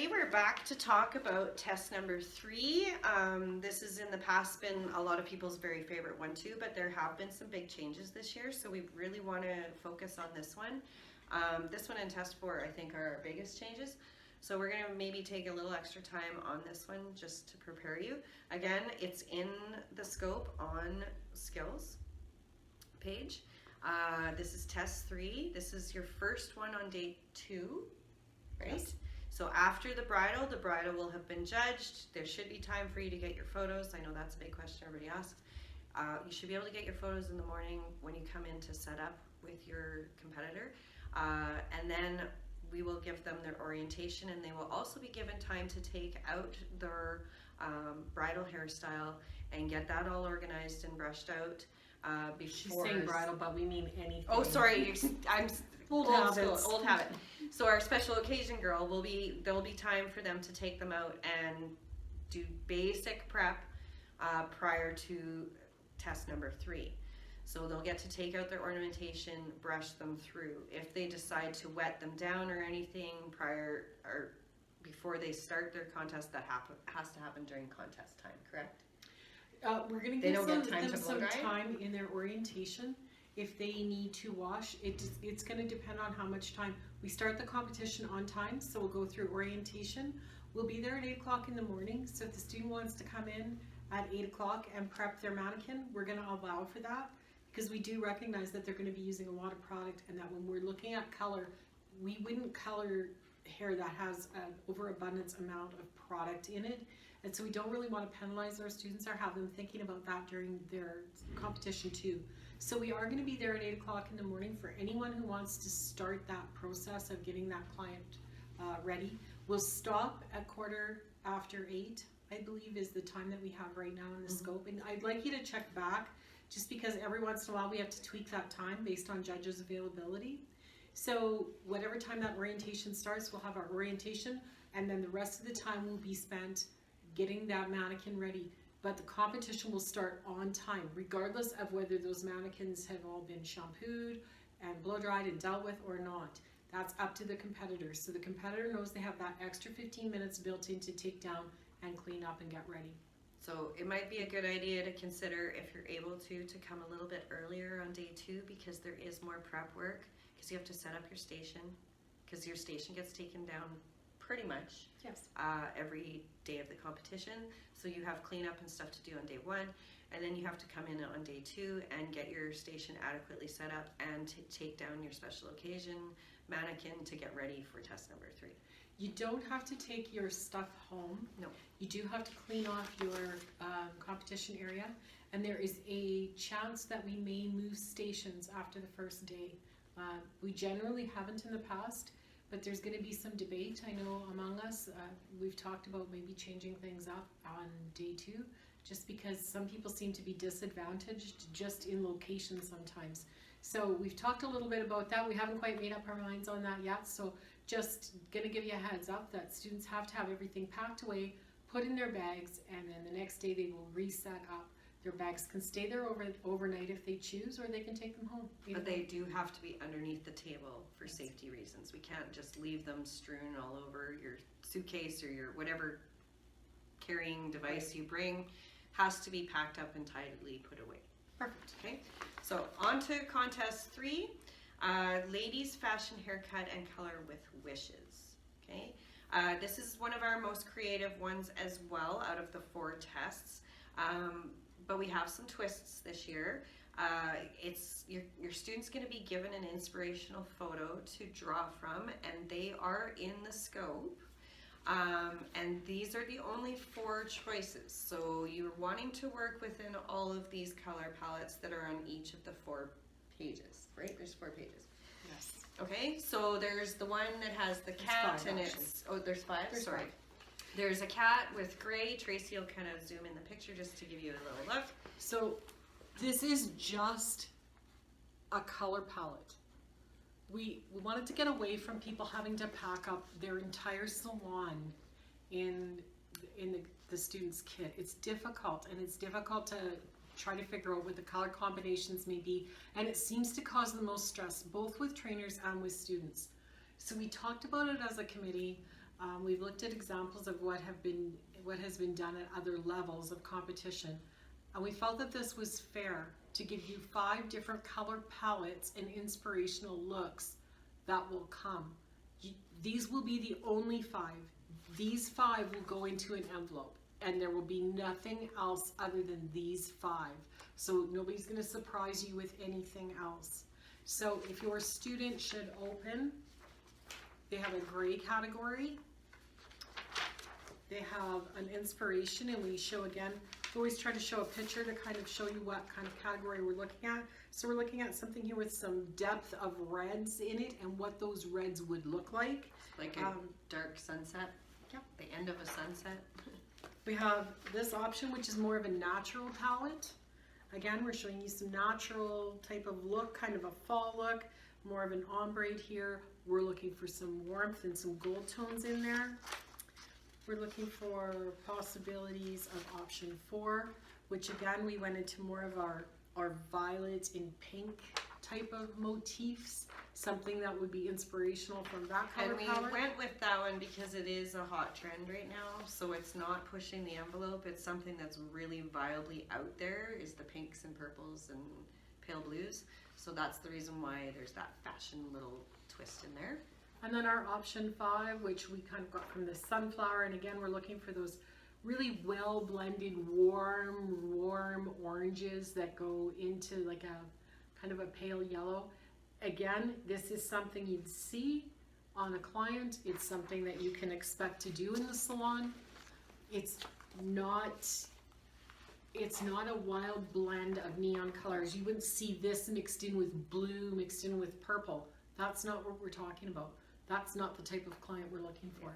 everybody, we're back to talk about test number 3. This has in the past been a lot of people's very favorite one too, but there have been some big changes this year, so we really want to focus on this one. This one and test 4 I think are our biggest changes, so we're going to maybe take a little extra time on this one just to prepare you. Again, it's in the scope on skills page. This is test 3. This is your first one on day 2. Right? Yes. So after the bridal will have been judged. There should be time for you to get your photos. I know that's a big question everybody asks. You should be able to get your photos in the morning when you come in to set up with your competitor. And then we will give them their orientation, and they will also be given time to take out their bridal hairstyle and get that all organized and brushed out. Before. She's saying bridal, but we mean anything. Oh, sorry, I'm old habit. So our special occasion girl there'll be time for them to take them out and do basic prep prior to test number 3. So they'll get to take out their ornamentation, brush them through. If they decide to wet them down or anything prior or before they start their contest, that has to happen during contest time, correct? We're going to give them some time in their orientation. If they need to wash, it's going to depend on how much time. We start the competition on time, so we'll go through orientation. We'll be there at 8 o'clock in the morning, so if the student wants to come in at 8 o'clock and prep their mannequin, we're going to allow for that, because we do recognize that they're going to be using a lot of product, and that when we're looking at color, we wouldn't color hair that has an overabundance amount of product in it. And so we don't really want to penalize our students or have them thinking about that during their competition too. So we are going to be there at 8 o'clock in the morning for anyone who wants to start that process of getting that client ready. We'll stop at 8:15, I believe is the time that we have right now in the scope. And I'd like you to check back, just because every once in a while we have to tweak that time based on judges' availability. So whatever time that orientation starts, we'll have our orientation, and then the rest of the time will be spent getting that mannequin ready. But the competition will start on time, regardless of whether those mannequins have all been shampooed and blow dried and dealt with or not. That's up to the competitor. So the competitor knows they have that extra 15 minutes built in to take down and clean up and get ready. So it might be a good idea to consider, if you're able to come a little bit earlier on day 2, because there is more prep work, because you have to set up your station, because your station gets taken down pretty much every day of the competition. So you have cleanup and stuff to do on day 1, and then you have to come in on day 2 and get your station adequately set up and take down your special occasion mannequin to get ready for test number 3. You don't have to take your stuff home. No. You do have to clean off your competition area, and there is a chance that we may move stations after the first day. We generally haven't in the past, but there's going to be some debate, I know, among us. We've talked about maybe changing things up on day 2, just because some people seem to be disadvantaged just in location sometimes. So we've talked a little bit about that. We haven't quite made up our minds on that yet, so just going to give you a heads up that students have to have everything packed away, put in their bags, and then the next day they will reset up. Their bags can stay there overnight if they choose, or they can take them home. But they do have to be underneath the table for safety reasons. We can't just leave them strewn all over your suitcase or your whatever carrying device you bring. Has to be packed up and tidily put away. Perfect. Okay, so on to contest 3, ladies fashion haircut and color with wishes. Okay, this is one of our most creative ones as well out of the 4 tests. But we have some twists this year. It's your student's going to be given an inspirational photo to draw from, and they are in the scope. And these are the only 4 choices. So you're wanting to work within all of these color palettes that are on each of the 4 pages, right? There's 4 pages. Yes. Okay, so there's the one that has the cat, and it's, oh, there's 5? Sorry. 5. There's a cat with gray. Tracy will kind of zoom in the picture just to give you a little look. So this is just a color palette. We wanted to get away from people having to pack up their entire salon in the student's kit. It's difficult, and it's difficult to try to figure out what the color combinations may be, and it seems to cause the most stress, both with trainers and with students. So we talked about it as a committee. We've looked at examples of what has been done at other levels of competition, and we felt that this was fair to give you 5 different color palettes and inspirational looks that will come. These will be the only 5. These 5 will go into an envelope, and there will be nothing else other than these 5. So nobody's going to surprise you with anything else. So if your student should open, they have a gray category. They have an inspiration, and we show again, we always try to show a picture to kind of show you what kind of category we're looking at. So we're looking at something here with some depth of reds in it and what those reds would look like. Like a dark sunset? Yep. The end of a sunset? We have this option, which is more of a natural palette. Again, we're showing you some natural type of look, kind of a fall look, more of an ombre here. We're looking for some warmth and some gold tones in there. We're looking for possibilities of option 4, which again, we went into more of our violet and pink type of motifs, something that would be inspirational from that color palette. And we went with that one because it is a hot trend right now, so it's not pushing the envelope. It's something that's really viably out there, is the pinks and purples and pale blues. So that's the reason why there's that fashion little twist in there. And then our option 5, which we kind of got from the sunflower, and again, we're looking for those really well blended warm oranges that go into like a kind of a pale yellow. Again, this is something you'd see on a client. It's something that you can expect to do in the salon. It's not a wild blend of neon colors. You wouldn't see this mixed in with blue, mixed in with purple. That's not what we're talking about. That's not the type of client we're looking for.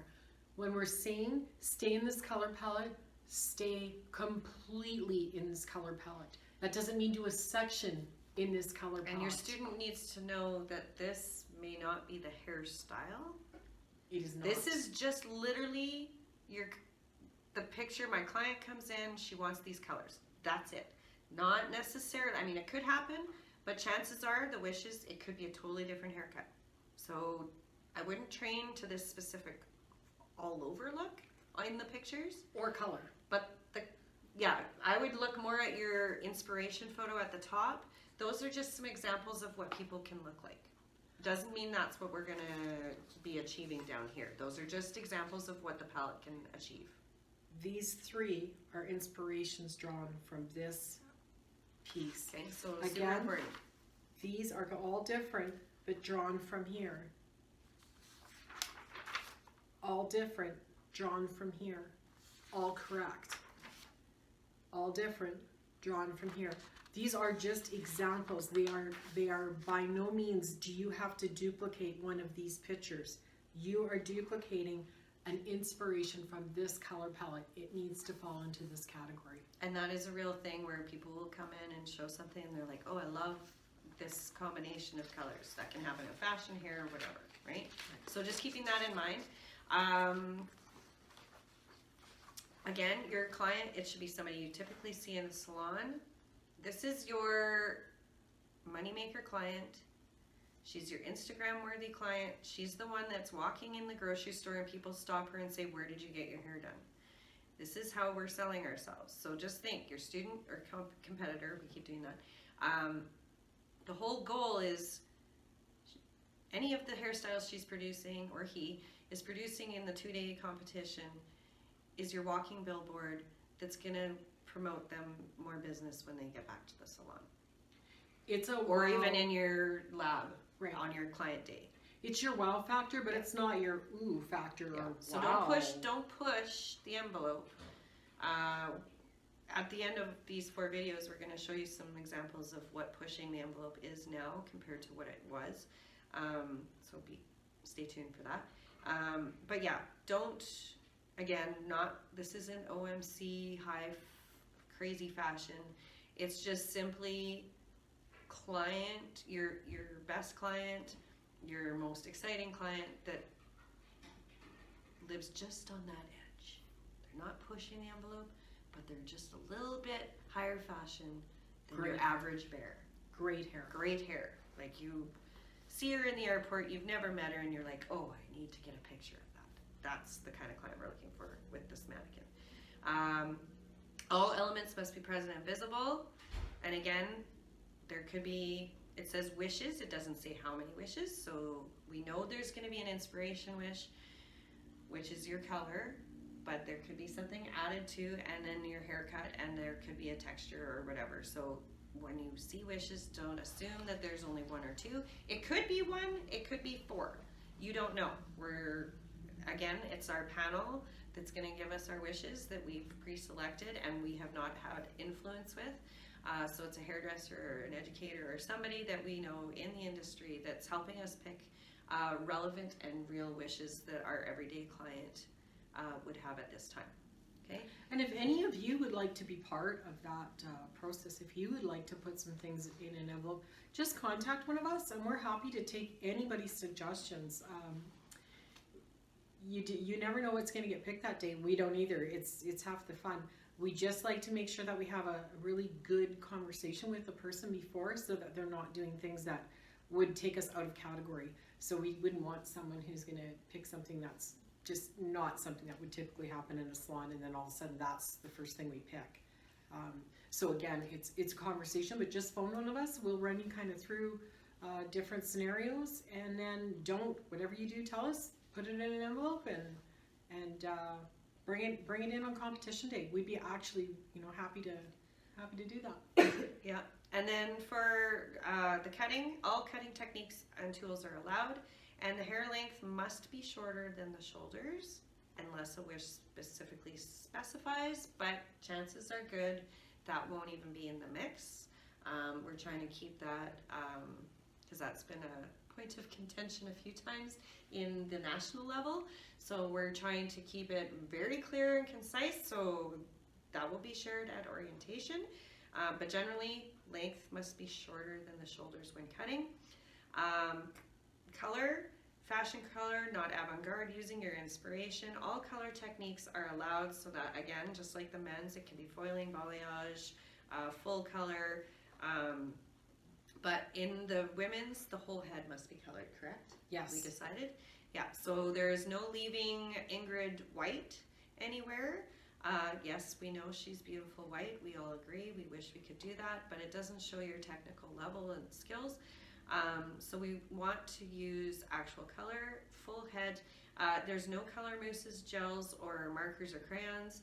When we're saying stay in this color palette, stay completely in this color palette. That doesn't mean do a section in this color palette. And your student needs to know that this may not be the hairstyle. It is not. This is just literally the picture. My client comes in, she wants these colors. That's it. Not necessarily, I mean, it could happen, but chances are the wishes, it could be a totally different haircut. So I wouldn't train to this specific all over look in the pictures. Or color. But yeah, I would look more at your inspiration photo at the top. Those are just some examples of what people can look like. Doesn't mean that's what we're gonna be achieving down here. Those are just examples of what the palette can achieve. These 3 are inspirations drawn from this piece. Okay, so again, these are all different, but drawn from here. All different, drawn from here. All correct. All different, drawn from here. These are just examples. They are by no means do you have to duplicate one of these pictures. You are duplicating an inspiration from this color palette. It needs to fall into this category. And that is a real thing where people will come in and show something and they're like, oh, I love this combination of colors. That can happen in fashion, hair, or whatever, right? So just keeping that in mind. Again, your client, it should be somebody you typically see in the salon. This is your moneymaker client. She's your Instagram worthy client. She's the one that's walking in the grocery store and people stop her and say, where did you get your hair done? This is how we're selling ourselves. So just think, your student or competitor, we keep doing that. The whole goal is any of the hairstyles she's producing, or he is producing in the 2-day competition, is your walking billboard that's gonna promote them more business when they get back to the salon. It's a or even in your lab, right, on your client day. It's your wow factor, but it's not your ooh factor. Yeah. Or so wow. don't push the envelope. At the end of these 4 videos, we're going to show you some examples of what pushing the envelope is now compared to what it was. So stay tuned for that. But yeah, don't, again, this isn't OMC high crazy fashion. It's just simply client, your best client, your most exciting client that lives just on that edge. They're not pushing the envelope, but they're just a little bit higher fashion than your average bear. Great hair. Great hair. Like you see her in the airport, you've never met her, and you're like, oh, I need to get a picture of that. that's the kind of client we're looking for with this mannequin. All elements must be present and visible. And again, there could be, it says wishes, it doesn't say how many wishes, so we know there's going to be an inspiration wish, which is your color, but there could be something added to, and then your haircut, and there could be a texture or whatever. So when you see wishes, don't assume that there's only one or two. It could be one, it could be four. You don't know. Again, it's our panel that's going to give us our wishes that we've pre-selected and we have not had influence with. So it's a hairdresser or an educator or somebody that we know in the industry that's helping us pick relevant and real wishes that our everyday client would have at this time. Okay. And if any of you would like to be part of that process, if you would like to put some things in an envelope, just contact one of us, and we're happy to take anybody's suggestions. You never know what's going to get picked that day. We don't either. It's half the fun. We just like to make sure that we have a really good conversation with the person before, so that they're not doing things that would take us out of category. So we wouldn't want someone who's going to pick something that's just not something that would typically happen in a salon, and then all of a sudden that's the first thing we pick. So again, it's a conversation, but just phone one of us. We'll run you kind of through different scenarios, and then whatever you do, tell us, put it in an envelope, and bring it in on competition day. We'd be actually, happy to do that. Yeah. And then for the cutting, all cutting techniques and tools are allowed, and the hair length must be shorter than the shoulders unless a wish specifically specifies, but chances are good that won't even be in the mix. We're trying to keep that, because that's been a point of contention a few times in the national level. So we're trying to keep it very clear and concise, so that will be shared at orientation. But generally, length must be shorter than the shoulders when cutting. Color, fashion color, not avant-garde, using your inspiration. All color techniques are allowed, so that, again, just like the men's, it can be foiling, balayage, full color. But in the women's, the whole head must be colored, correct? Yes. We decided? Yeah, so there is no leaving Ingrid white anywhere. Yes, we know she's beautiful white. We all agree. We wish we could do that, but it doesn't show your technical level and skills. So we want to use actual color, full head. There's no color mousses, gels, or markers or crayons.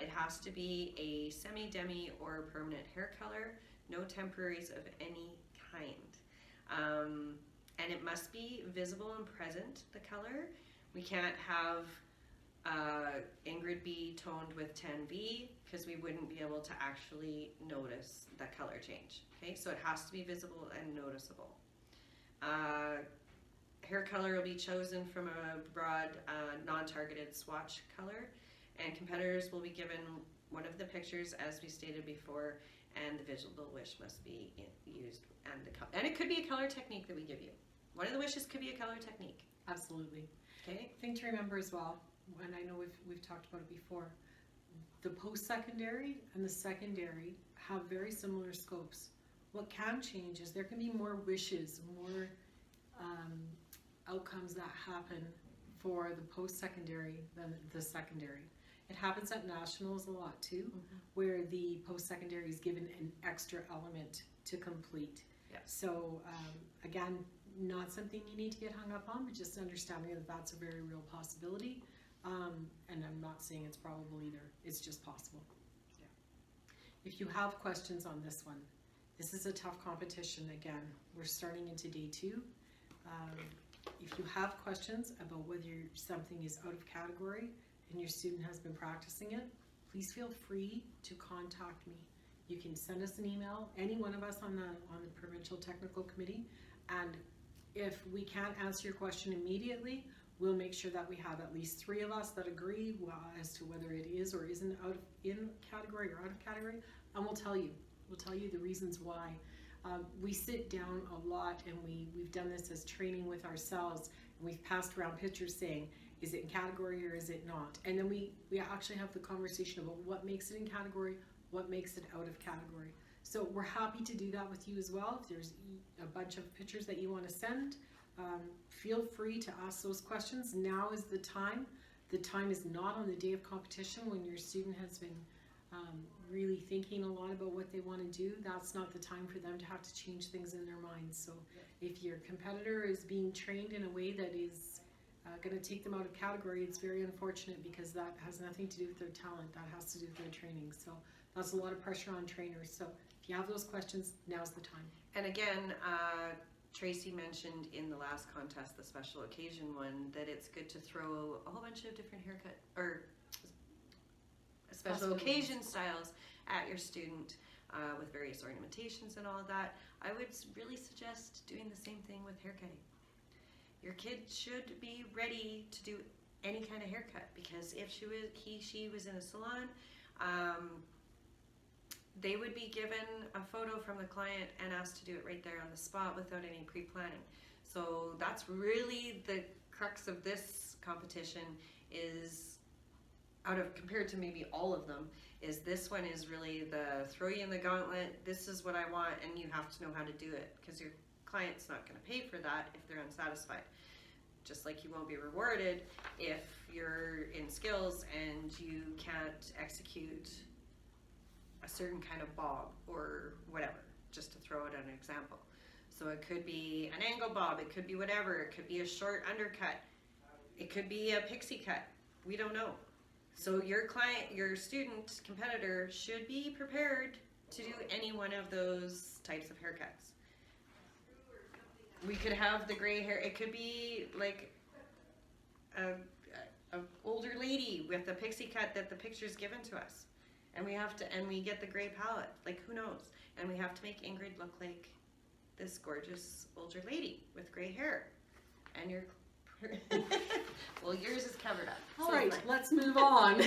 It has to be a semi-demi or permanent hair color. No temporaries of any kind. And it must be visible and present, the color. We can't have Ingrid B toned with 10B, because we wouldn't be able to actually notice the color change. Okay, so it has to be visible and noticeable. Hair color will be chosen from a broad, non-targeted swatch color, and competitors will be given one of the pictures as we stated before, and the visible wish must be used, and it could be a color technique that we give you. One of the wishes could be a color technique. Absolutely. Okay. Thing to remember as well, and I know we've talked about it before, the post-secondary and the secondary have very similar scopes. What can change is there can be more wishes, more outcomes that happen for the post-secondary than the secondary. It happens at nationals a lot too, where the post-secondary is given an extra element to complete. Yes. So again, not something you need to get hung up on, but just understanding that that's a very real possibility. And I'm not saying it's probable either. It's just possible. Yeah. If you have questions on this one, this is a tough competition. Again, we're starting into day 2. If you have questions about whether something is out of category and your student has been practicing it, please feel free to contact me. You can send us an email, any one of us on the Provincial Technical Committee, and if we can't answer your question immediately, we'll make sure that we have at least 3 of us that agree as to whether it is or isn't in category or out of category, and we'll tell you. We'll tell you the reasons why. We sit down a lot, and we've done this as training with ourselves, and we've passed around pictures saying, is it in category or is it not? And then we actually have the conversation about what makes it in category, what makes it out of category. So we're happy to do that with you as well. If there's a bunch of pictures that you want to send, feel free to ask those questions. Now is the time. the time is not on the day of competition when your student has been really thinking a lot about what they want to do. That's not the time for them to have to change things in their minds. So if your competitor is being trained in a way that is going to take them out of category, it's very unfortunate, because that has nothing to do with their talent. That has to do with their training. So that's a lot of pressure on trainers. So if you have those questions, now's the time. And again, Tracy mentioned in the last contest, the special occasion one, that it's good to throw a whole bunch of different haircut or special occasion styles at your student with various ornamentations and all of that. I would really suggest doing the same thing with haircutting. Your kid should be ready to do any kind of haircut, because if she was in a salon, they would be given a photo from the client and asked to do it right there on the spot without any pre-planning. So that's really the crux of this competition, is compared to maybe all of them, is this one is really the throw you in the gauntlet. This is what I want, and you have to know how to do it, because your client's not going to pay for that if they're unsatisfied. Just like you won't be rewarded if you're in skills and you can't execute a certain kind of bob or whatever, just to throw it an example. So it could be an angle bob, it could be whatever, it could be a short undercut, it could be a pixie cut, we don't know. So your client, your student, competitor should be prepared to do any one of those types of haircuts. We could have the gray hair, it could be like a older lady with a pixie cut that the picture's given to us. And we get the gray palette, like who knows? And we have to make Ingrid look like this gorgeous older lady with gray hair. And your, well, yours is covered up. All right, let's move on.